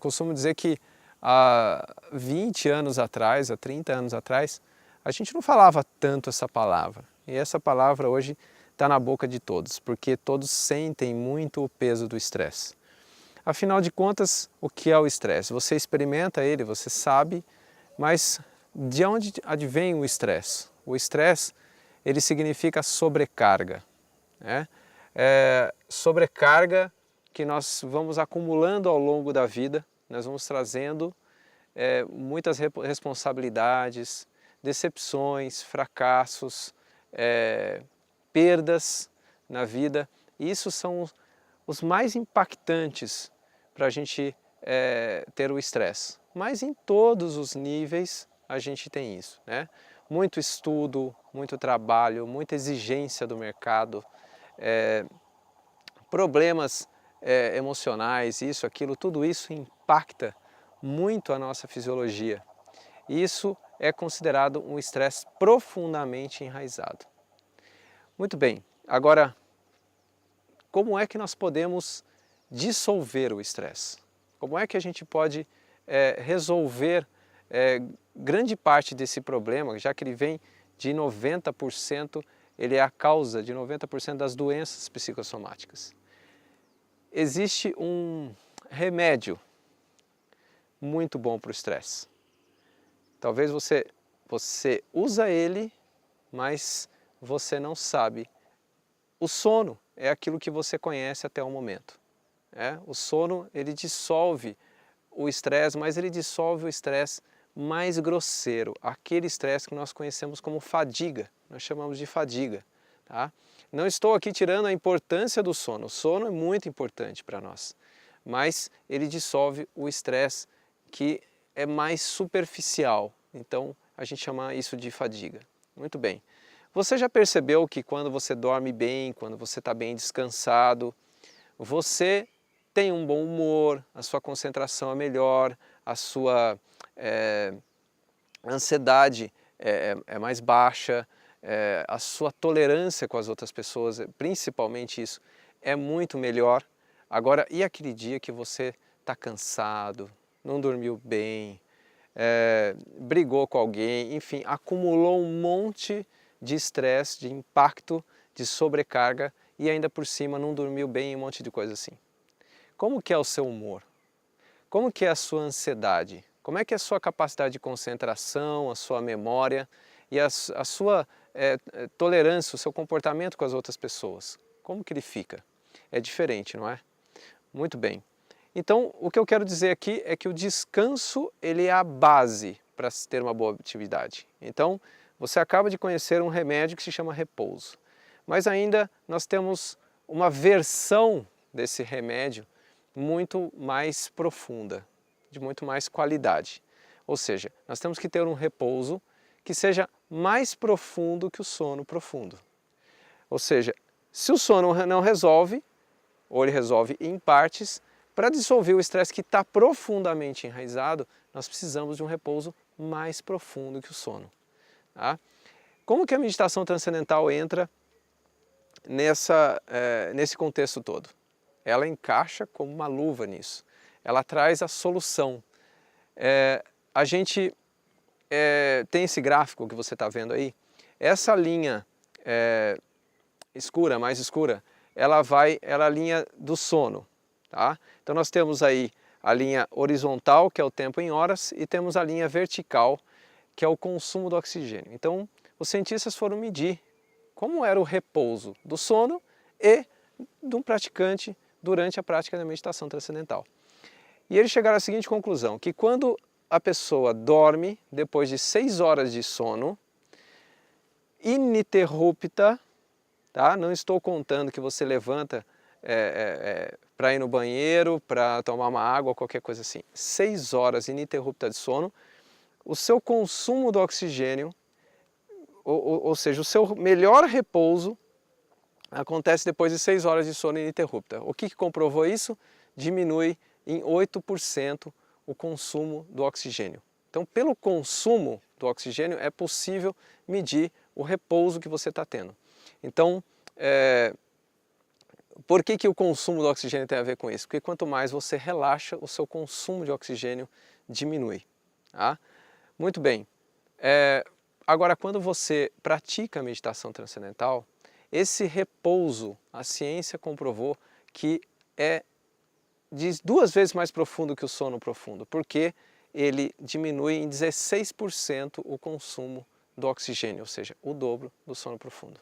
costumo dizer que há 20 anos atrás, há 30 anos atrás, a gente não falava tanto essa palavra. E essa palavra hoje está na boca de todos, porque todos sentem muito o peso do estresse. Afinal de contas, o que é o estresse? Você experimenta ele, você sabe, mas de onde advém o estresse? O estresse, ele significa sobrecarga, né? Sobrecarga que nós vamos acumulando ao longo da vida, nós vamos trazendo muitas responsabilidades, decepções, fracassos, perdas na vida. E isso são os mais impactantes para a gente ter o estresse. Mas em todos os níveis a gente tem isso, né? Muito estudo, muito trabalho, muita exigência do mercado, problemas emocionais, isso, aquilo, tudo isso impacta muito a nossa fisiologia. Isso é considerado um estresse profundamente enraizado. Muito bem, agora, como é que nós podemos dissolver o estresse? Como é que a gente pode resolver grande parte desse problema, já que ele vem de 90%, ele é a causa de 90% das doenças psicossomáticas. Existe um remédio muito bom para o estresse. Talvez você usa ele, mas você não sabe. O sono é aquilo que você conhece até o momento. O sono, ele dissolve o estresse, mas ele dissolve o estresse mais grosseiro, aquele estresse que nós conhecemos como fadiga, nós chamamos de fadiga. Tá? Não estou aqui tirando a importância do sono, o sono é muito importante para nós, mas ele dissolve o estresse que é mais superficial, então a gente chama isso de fadiga. Muito bem. Você já percebeu que quando você dorme bem, quando você está bem descansado, você tem um bom humor, a sua concentração é melhor, a sua ansiedade é mais baixa, a sua tolerância com as outras pessoas, principalmente isso, é muito melhor. Agora, e aquele dia que você está cansado, não dormiu bem, brigou com alguém, enfim, acumulou um monte de estresse, de impacto, de sobrecarga e ainda por cima não dormiu bem e um monte de coisa assim. Como que é o seu humor? Como que é a sua ansiedade? Como é que é a sua capacidade de concentração, a sua memória e a sua tolerância, o seu comportamento com as outras pessoas? Como que ele fica? É diferente, não é? Muito bem. Então, o que eu quero dizer aqui é que o descanso, ele é a base para se ter uma boa atividade. Então, você acaba de conhecer um remédio que se chama repouso. Mas ainda nós temos uma versão desse remédio muito mais profunda, de muito mais qualidade. Ou seja, nós temos que ter um repouso que seja mais profundo que o sono profundo. Ou seja, se o sono não resolve, ou ele resolve em partes, para dissolver o estresse que está profundamente enraizado, nós precisamos de um repouso mais profundo que o sono. Tá? Como que a meditação transcendental entra nesse contexto todo? Ela encaixa como uma luva nisso. Ela traz a solução. A gente tem esse gráfico que você está vendo aí. Essa linha escura, mais escura, ela é a linha do sono. Tá? Então nós temos aí a linha horizontal, que é o tempo em horas, e temos a linha vertical, que é o consumo do oxigênio. Então os cientistas foram medir como era o repouso do sono e de um praticante durante a prática da meditação transcendental. E eles chegaram à seguinte conclusão, que quando a pessoa dorme depois de 6 horas de sono, ininterrupta, tá? Não estou contando que você levanta para ir no banheiro, para tomar uma água, qualquer coisa assim. 6 horas ininterrupta de sono, o seu consumo do oxigênio, ou seja, o seu melhor repouso, acontece depois de 6 horas de sono ininterrupta. O que comprovou isso? Diminui em 8% o consumo do oxigênio. Então, pelo consumo do oxigênio, é possível medir o repouso que você está tendo. Então, Por que que o consumo do oxigênio tem a ver com isso? Porque quanto mais você relaxa, o seu consumo de oxigênio diminui. Tá? Muito bem. Agora, quando você pratica a meditação transcendental, esse repouso, a ciência comprovou que é 2 vezes mais profundo que o sono profundo, porque ele diminui em 16% o consumo do oxigênio, ou seja, o dobro do sono profundo.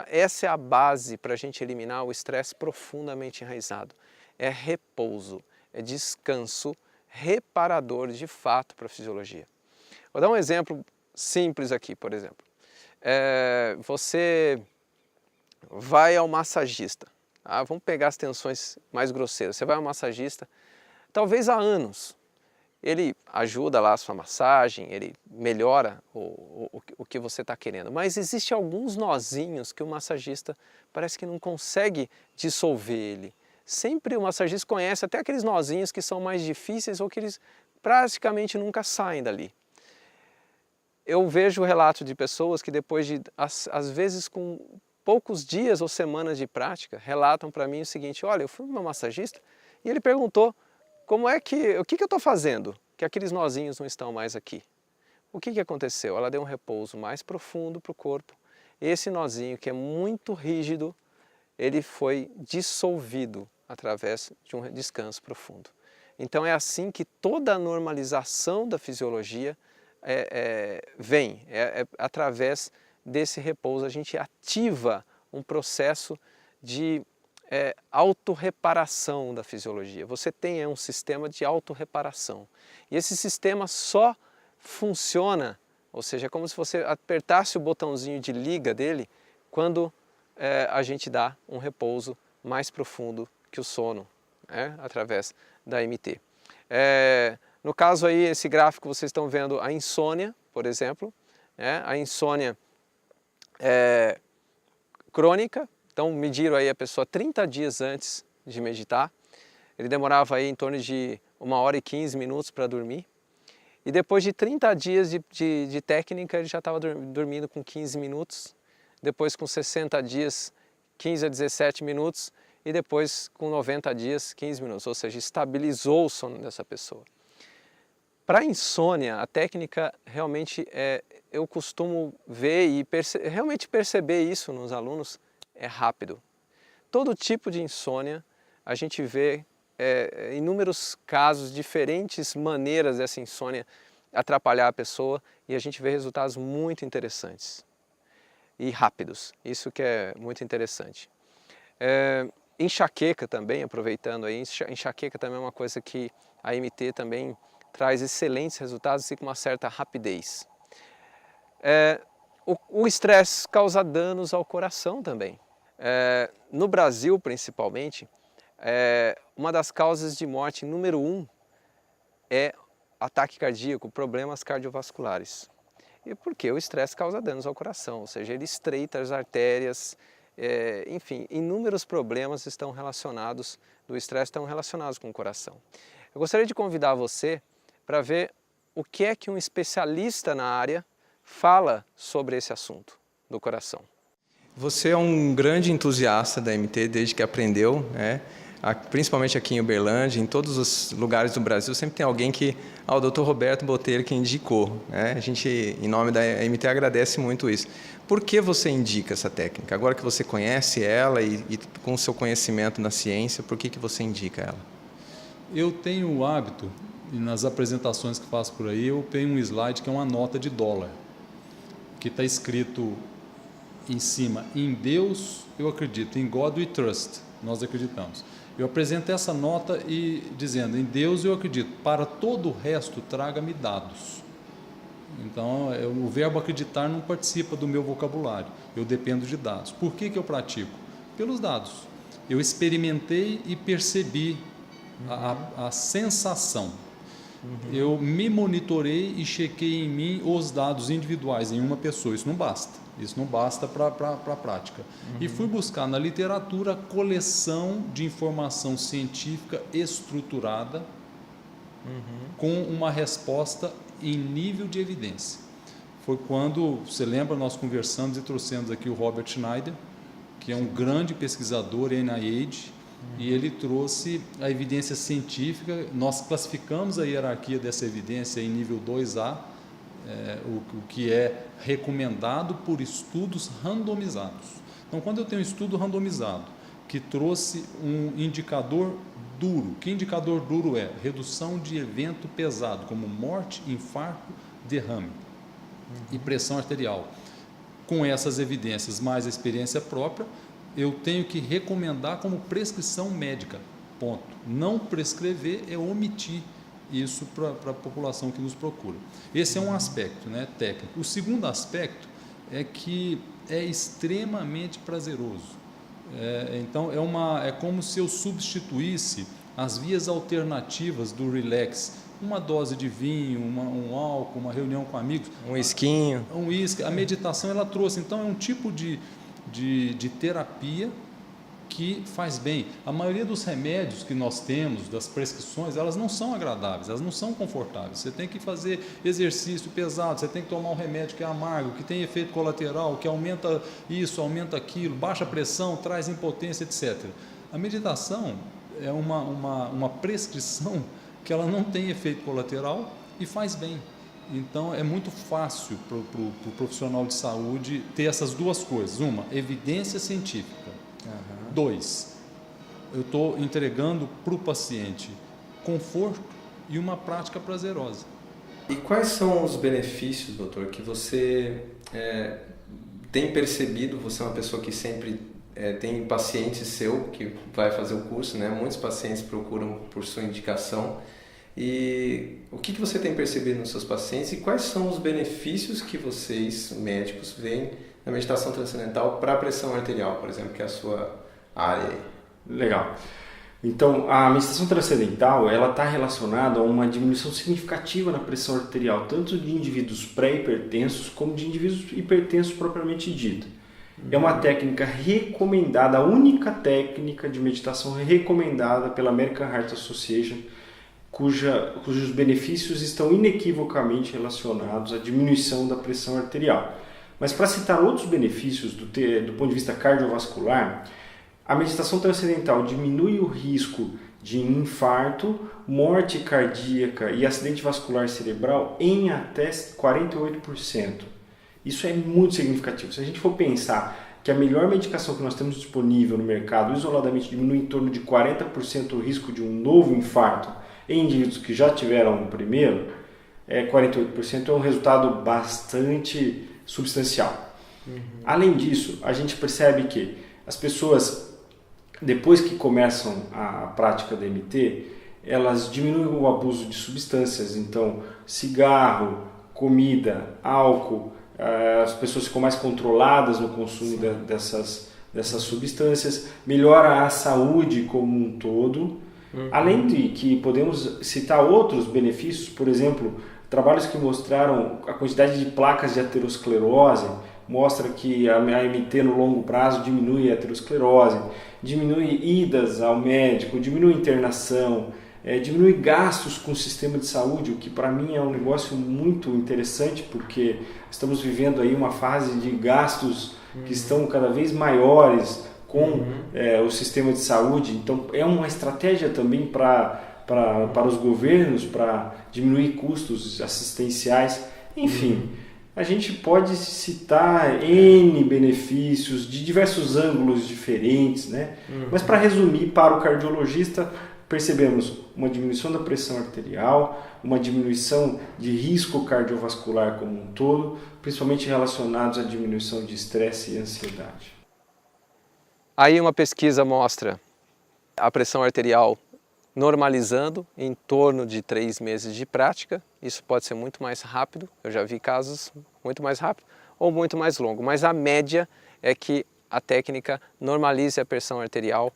Essa é a base para a gente eliminar o estresse profundamente enraizado. É repouso, é descanso reparador de fato para a fisiologia. Vou dar um exemplo simples aqui, por exemplo. Você vai ao massagista. Vamos pegar as tensões mais grosseiras. Você vai ao massagista, talvez há anos. Ele ajuda lá a sua massagem, ele melhora o que você está querendo. Mas existe alguns nozinhos que o massagista parece que não consegue dissolver ele. Sempre o massagista conhece até aqueles nozinhos que são mais difíceis ou que eles praticamente nunca saem dali. Eu vejo relatos de pessoas que depois de, às vezes com poucos dias ou semanas de prática, relatam para mim o seguinte: olha, eu fui no meu massagista e ele perguntou o que eu estou fazendo, que aqueles nozinhos não estão mais aqui. O que aconteceu? Ela deu um repouso mais profundo para o corpo. Esse nozinho, que é muito rígido, ele foi dissolvido através de um descanso profundo. Então é assim que toda a normalização da fisiologia vem, através desse repouso a gente ativa um processo de autorreparação da fisiologia. Você tem um sistema de autorreparação. E esse sistema só funciona, ou seja, é como se você apertasse o botãozinho de liga dele quando a gente dá um repouso mais profundo que o sono, através da MT. No caso aí, esse gráfico vocês estão vendo a insônia, por exemplo, a insônia crônica. Então mediram aí a pessoa 30 dias antes de meditar, ele demorava aí em torno de 1h15 para dormir, e depois de 30 dias de técnica ele já estava dormindo com 15 minutos, depois com 60 dias 15 a 17 minutos e depois com 90 dias 15 minutos, ou seja, estabilizou o sono dessa pessoa. Para a insônia, a técnica realmente eu costumo ver e realmente perceber isso nos alunos, é rápido. Todo tipo de insônia, a gente vê inúmeros casos, diferentes maneiras dessa insônia atrapalhar a pessoa e a gente vê resultados muito interessantes e rápidos, isso que é muito interessante. Enxaqueca também, aproveitando aí, enxaqueca também é uma coisa que a MT também traz excelentes resultados e com uma certa rapidez. O estresse causa danos ao coração também. No Brasil, principalmente, uma das causas de morte número 1 é ataque cardíaco, problemas cardiovasculares. E por quê? O estresse causa danos ao coração, ou seja, ele estreita as artérias, enfim, inúmeros problemas estão relacionados, do estresse estão relacionados com o coração. Eu gostaria de convidar você para ver o que é que um especialista na área fala sobre esse assunto do coração. Você é um grande entusiasta da MT desde que aprendeu, principalmente aqui em Uberlândia, em todos os lugares do Brasil, sempre tem alguém que, o Dr. Roberto Botelho que indicou. A gente, em nome da MT, agradece muito isso. Por que você indica essa técnica? Agora que você conhece ela e com o seu conhecimento na ciência, por que você indica ela? Eu tenho o hábito, e nas apresentações que faço por aí, eu tenho um slide que é uma nota de dólar, que está escrito em cima: em Deus eu acredito, em God we trust, nós acreditamos. Eu apresento essa nota e dizendo: em Deus eu acredito, para todo o resto traga-me dados. Então o verbo acreditar não participa do meu vocabulário, eu dependo de dados. Por que eu pratico? Pelos dados. Eu experimentei e percebi a sensação. Eu me monitorei e chequei em mim os dados individuais em uma pessoa. Isso não basta. Isso não basta para a prática. E fui buscar na literatura a coleção de informação científica estruturada com uma resposta em nível de evidência. Foi quando, você lembra, nós conversamos e trouxemos aqui o Robert Schneider, que é um grande pesquisador, NIH, e ele trouxe a evidência científica. Nós classificamos a hierarquia dessa evidência em nível 2A, o que é recomendado por estudos randomizados. Então, quando eu tenho um estudo randomizado que trouxe um indicador duro, que indicador duro é? Redução de evento pesado, como morte, infarto, derrame e pressão arterial. Com essas evidências mais a experiência própria, eu tenho que recomendar como prescrição médica, ponto. Não prescrever é omitir isso para a população que nos procura. Esse é um aspecto, né, técnico. O segundo aspecto é que é extremamente prazeroso. Então, é como se eu substituísse as vias alternativas do relax, uma dose de vinho, um álcool, uma reunião com amigos. Um esquinho. Um uísque. A meditação ela trouxe, então, é um tipo de terapia que faz bem. A maioria dos remédios que nós temos, das prescrições, elas não são agradáveis, elas não são confortáveis. Você tem que fazer exercício pesado, você tem que tomar um remédio que é amargo, que tem efeito colateral, que aumenta isso, aumenta aquilo, baixa pressão, traz impotência, etc. A meditação é uma prescrição que ela não tem efeito colateral e faz bem. Então, é muito fácil para o profissional de saúde ter essas duas coisas. Uma, evidência científica. 2, eu estou entregando para o paciente conforto e uma prática prazerosa. E quais são os benefícios, doutor, que você tem percebido? Você é uma pessoa que sempre tem paciente seu que vai fazer o curso, né? Muitos pacientes procuram por sua indicação. E o que você tem percebido nos seus pacientes e quais são os benefícios que vocês, médicos, veem na meditação transcendental para a pressão arterial, por exemplo, que é a sua área aí? Legal. Então, a meditação transcendental ela está relacionada a uma diminuição significativa na pressão arterial, tanto de indivíduos pré-hipertensos como de indivíduos hipertensos propriamente dito. É uma técnica recomendada, a única técnica de meditação recomendada pela American Heart Association, cujos benefícios estão inequivocamente relacionados à diminuição da pressão arterial. Mas para citar outros benefícios do ponto de vista cardiovascular, a meditação transcendental diminui o risco de infarto, morte cardíaca e acidente vascular cerebral em até 48%. Isso é muito significativo. Se a gente for pensar que a melhor medicação que nós temos disponível no mercado isoladamente diminui em torno de 40% o risco de um novo infarto em indivíduos que já tiveram o primeiro, 48% é um resultado bastante substancial. Além disso, a gente percebe que as pessoas, depois que começam a prática da MT, elas diminuem o abuso de substâncias, então cigarro, comida, álcool, as pessoas ficam mais controladas no consumo dessas substâncias, melhora a saúde como um todo. Além de que podemos citar outros benefícios, por exemplo, trabalhos que mostraram a quantidade de placas de aterosclerose, mostra que a MT no longo prazo diminui a aterosclerose, diminui idas ao médico, diminui internação, diminui gastos com o sistema de saúde, o que para mim é um negócio muito interessante, porque estamos vivendo aí uma fase de gastos que estão cada vez maiores com o sistema de saúde. Então é uma estratégia também para os governos, para diminuir custos assistenciais. Enfim, a gente pode citar N benefícios de diversos ângulos diferentes, né? Mas para resumir, para o cardiologista, percebemos uma diminuição da pressão arterial, uma diminuição de risco cardiovascular como um todo, principalmente relacionados à diminuição de estresse e ansiedade. Aí uma pesquisa mostra a pressão arterial normalizando em torno de 3 meses de prática. Isso pode ser muito mais rápido, eu já vi casos muito mais rápido ou muito mais longo, mas a média é que a técnica normalize a pressão arterial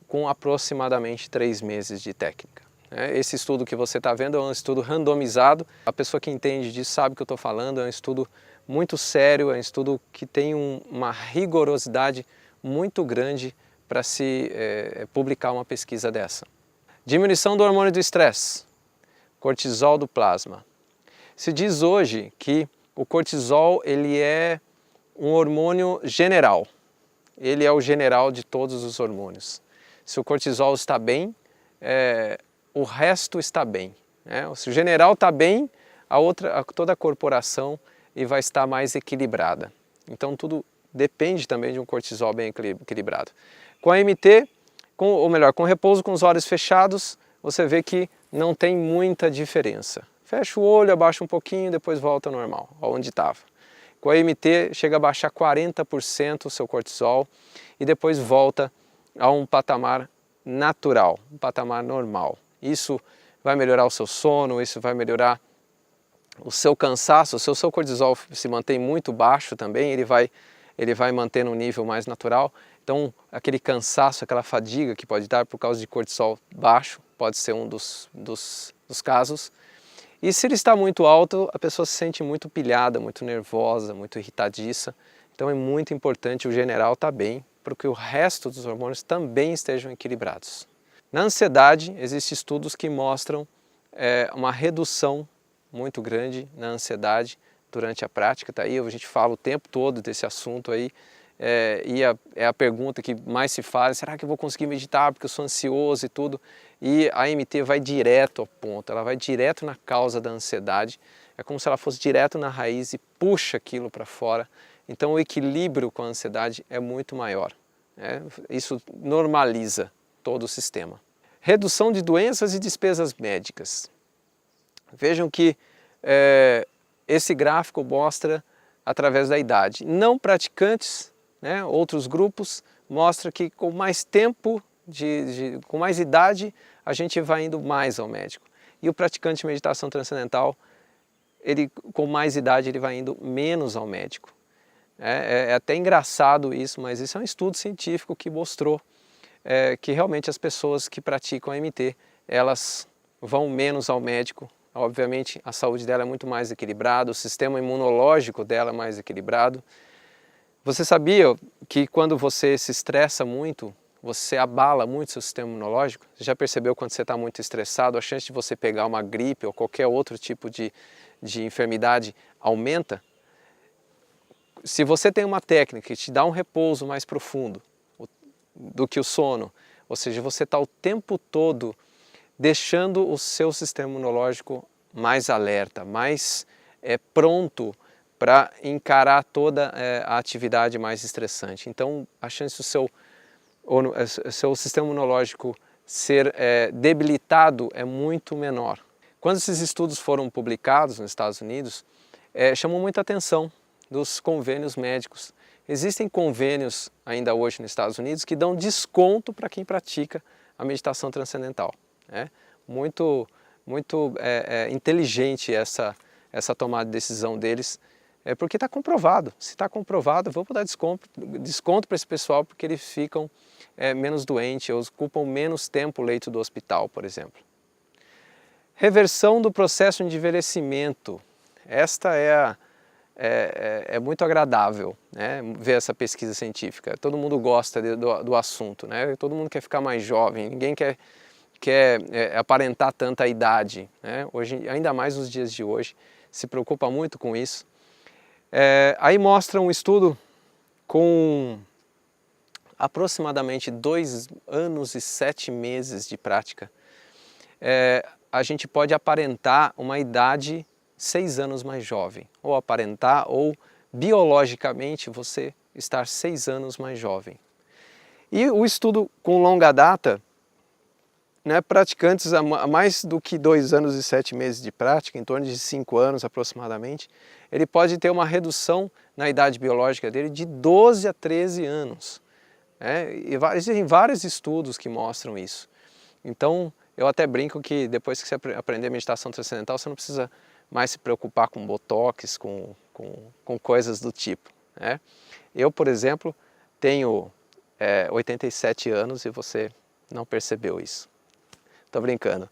com aproximadamente 3 meses de técnica. Esse estudo que você está vendo é um estudo randomizado, a pessoa que entende disso sabe o que eu estou falando, é um estudo muito sério, é um estudo que tem uma rigorosidade muito grande para se publicar uma pesquisa dessa. Diminuição do hormônio do estresse, cortisol do plasma. Se diz hoje que o cortisol ele é um hormônio general ele é o general de todos os hormônios. Se o cortisol está bem, o resto está bem, né? Se o general está bem, toda a corporação vai estar mais equilibrada. Então tudo depende também de um cortisol bem equilibrado. Com a MT, com repouso com os olhos fechados, você vê que não tem muita diferença. Fecha o olho, abaixa um pouquinho, depois volta ao normal, aonde estava. Com a MT chega a baixar 40% o seu cortisol e depois volta a um patamar natural, um patamar normal. Isso vai melhorar o seu sono, isso vai melhorar o seu cansaço. Se o seu cortisol se mantém muito baixo também, ele vai manter no nível mais natural. Então, aquele cansaço, aquela fadiga que pode dar por causa de cortisol baixo, pode ser um dos casos. E se ele está muito alto, a pessoa se sente muito pilhada, muito nervosa, muito irritadiça. Então é muito importante o general estar bem, para que o resto dos hormônios também estejam equilibrados. Na ansiedade, existem estudos que mostram uma redução muito grande na ansiedade durante a prática. Tá aí, a gente fala o tempo todo desse assunto aí. É a pergunta que mais se faz: será que eu vou conseguir meditar porque eu sou ansioso e tudo? E a MT vai direto ao ponto, ela vai direto na causa da ansiedade, é como se ela fosse direto na raiz e puxa aquilo para fora. Então o equilíbrio com a ansiedade é muito maior, né? Isso normaliza todo o sistema. Redução de doenças e despesas médicas. Vejam que esse gráfico mostra através da idade. Não praticantes, né, outros grupos, mostra que com mais tempo, com mais idade, a gente vai indo mais ao médico. E o praticante de meditação transcendental, com mais idade, ele vai indo menos ao médico. É até engraçado isso, mas isso é um estudo científico que mostrou que realmente as pessoas que praticam a MT, elas vão menos ao médico. Obviamente a saúde dela é muito mais equilibrada, o sistema imunológico dela é mais equilibrado. Você sabia que quando você se estressa muito, você abala muito seu sistema imunológico? Você já percebeu quando você está muito estressado, a chance de você pegar uma gripe ou qualquer outro tipo de enfermidade aumenta? Se você tem uma técnica que te dá um repouso mais profundo do que o sono, ou seja, você está o tempo todo deixando o seu sistema imunológico mais alerta, mais pronto para encarar toda a atividade mais estressante. Então, a chance do seu sistema imunológico ser debilitado é muito menor. Quando esses estudos foram publicados nos Estados Unidos, chamou muita atenção dos convênios médicos. Existem convênios ainda hoje nos Estados Unidos que dão desconto para quem pratica a meditação transcendental. Muito inteligente essa tomada de decisão deles, porque está comprovado. Se está comprovado, vou dar desconto para esse pessoal porque eles ficam menos doentes, ou ocupam menos tempo o leito do hospital, por exemplo. Reversão do processo de envelhecimento. Esta é muito agradável, né, ver essa pesquisa científica. Todo mundo gosta do assunto, né? Todo mundo quer ficar mais jovem, ninguém quer aparentar tanta idade, né? Hoje, ainda mais nos dias de hoje, se preocupa muito com isso. Aí mostra um estudo com aproximadamente 2 anos e 7 meses de prática. A gente pode aparentar uma idade 6 anos mais jovem, ou aparentar, ou biologicamente você estar 6 anos mais jovem. E o estudo com longa data, né, praticantes há mais do que 2 anos e 7 meses de prática, em torno de 5 anos aproximadamente, ele pode ter uma redução na idade biológica dele de 12 a 13 anos. E existem vários estudos que mostram isso. Então, eu até brinco que depois que você aprender meditação transcendental, você não precisa mais se preocupar com botox, com coisas do tipo, né? Eu, por exemplo, tenho 87 anos e você não percebeu isso. Estou brincando.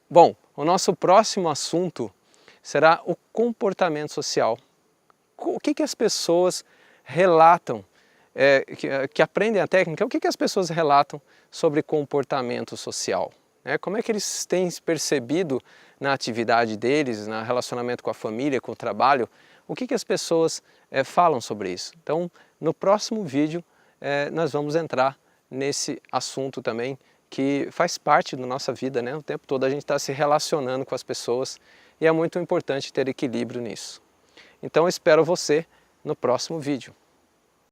Bom, o nosso próximo assunto será o comportamento social. O que as pessoas relatam, que aprendem a técnica, o que as pessoas relatam sobre comportamento social? Como é que eles têm percebido na atividade deles, no relacionamento com a família, com o trabalho, o que as pessoas falam sobre isso? Então, No próximo vídeo nós vamos entrar nesse assunto também, que faz parte da nossa vida, né? O tempo todo a gente está se relacionando com as pessoas e é muito importante ter equilíbrio nisso. Então eu espero você no próximo vídeo.